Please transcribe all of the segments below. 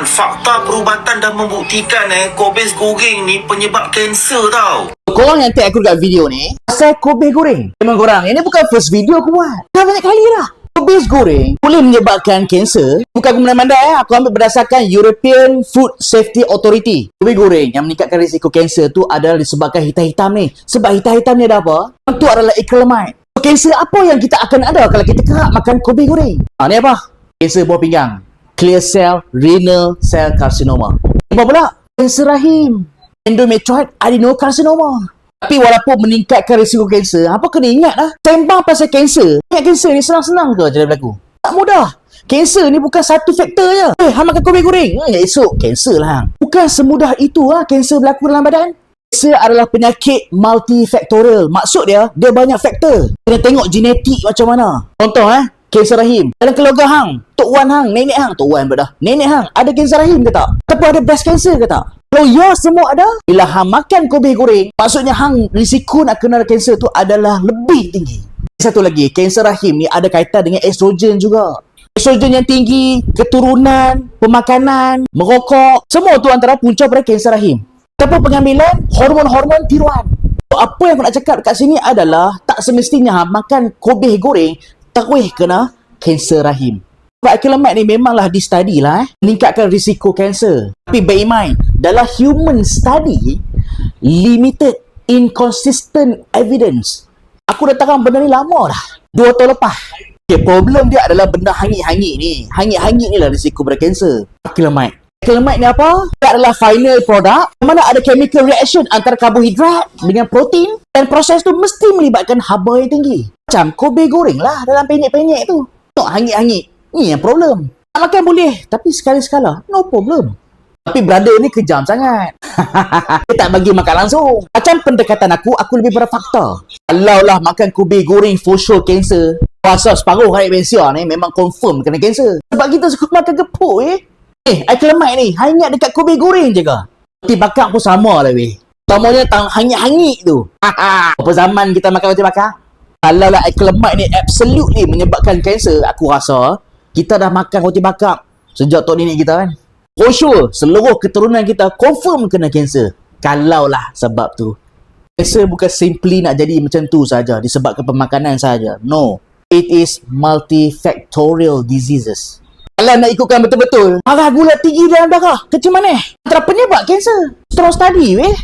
Fakta perubatan dah membuktikan Kobe goreng ni penyebab kanser tau. Korang yang tag aku dekat video ni pasal Kobe goreng. Memang korang, ini bukan first video aku buat. Dah banyak kali dah. Kobe goreng boleh menyebabkan kanser. Bukan aku mandai-mandai, aku ambil berdasarkan European Food Safety Authority. Kobe goreng yang meningkatkan risiko kanser tu adalah disebabkan hitam-hitam ni. Sebab hitam-hitam ni ada apa? Itu adalah acrylamide. Kanser apa yang kita akan ada kalau kita kerap makan Kobe goreng? Ni apa? Kanser buah pinggang, clear cell renal cell carcinoma. Apa pula? Kanser rahim, endometrioid adenocarcinoma. Tapi walaupun meningkatkan risiko kanser, apa kena ingat lah, sembang pasal kanser. Ingat kanser ni senang-senang ke jadi berlaku? Tak mudah. Kanser ni bukan satu faktor je. Hang makan Kobe goreng, esok kanser lah. Bukan semudah itu lah kanser berlaku dalam badan. Kanser adalah penyakit multifaktorial. Maksud dia banyak faktor. Kena tengok genetik macam mana. Contoh kanser rahim. Dalam keluarga hang, tok wan hang, nenek hang, tok wan dah. Nenek hang ada kanser rahim ke tak? Ataupun ada breast cancer ke tak? Kalau ya semua ada, bila hang makan Kobe goreng, maksudnya hang risiko nak kena kanser tu adalah lebih tinggi. Satu lagi, kanser rahim ni ada kaitan dengan estrogen juga. Estrogen yang tinggi, keturunan, pemakanan, merokok, semua tu antara punca pada kanser rahim. Ataupun pengambilan hormon-hormon tiruan. Apa yang aku nak cakap dekat sini adalah tak semestinya makan Kobe goreng terus kena kanser rahim. Sebab acrylamide ni memanglah di study lah meningkatkan risiko kanser. Tapi bear in mind, dalam human study, limited inconsistent evidence. Aku dah terang benda ni lama dah, 2 tahun lepas. Problem dia adalah benda hangit-hangit ni. Hangit-hangit ni lah risiko pada kanser. Acrylamide. Acrylamide ni apa? Dia adalah final product mana ada chemical reaction antara karbohidrat dengan protein, dan proses tu mesti melibatkan haba yang tinggi. Macam Kobe goreng lah dalam penyek-penyek tu. Tak hangit-hangit. Ni yang problem. Nak makan boleh, tapi sekali-sekala no problem. Tapi brother ni kejam sangat. Dia tak bagi makan langsung. Macam pendekatan aku lebih pada fakta. Kalau lah makan Kobe goreng for sure kanser, puasa separuh rakyat Malaysia ni memang confirm kena kanser. Sebab kita suka makan gepuk acrylamide ni hanya dekat Kobe goreng je ke? Roti bakar pun sama lah weh. Samanya hangit-hangit tu. Apa zaman kita makan roti bakar? Kalau lah acrylamide ni absolutely menyebabkan kanser, aku rasa kita dah makan roti bakar sejak tok nenek kita kan. For sure, seluruh keturunan kita confirm kena kanser. Kalau lah sebab tu. Kanser bukan simply nak jadi macam tu saja disebabkan pemakanan saja. No. It is multifactorial diseases. Kalau nak ikutkan betul-betul, darah gula tinggi dalam darah, kecil manis antara penyebab kanser. Strong study weh.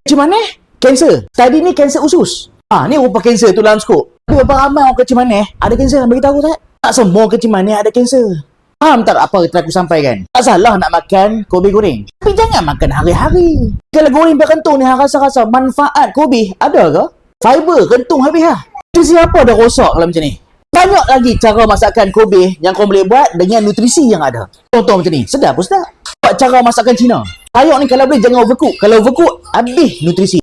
Kecil manis, kanser. Study ni kanser usus. Ni rupa kanser tu dalam skop. Tapi berapa ramai orang kecil manis ada kanser, bagi tahu tak? Tak semua kecil manis ada kanser. Faham tak apa yang aku sampaikan? Tak salah nak makan Kobe goreng, tapi jangan makan hari-hari. Kalau goreng berkentung ni, rasa-rasa manfaat Kobe ada ke? Fiber kentung habis lah. Nutrisi apa dah rosak kalau macam ni? Banyak lagi cara masakan Kobe yang kau boleh buat dengan nutrisi yang ada. Contoh macam ni, sedap pun sedap. Buat cara masakan Cina. Sayur ni kalau boleh jangan overcook. Kalau overcook, habis nutrisi.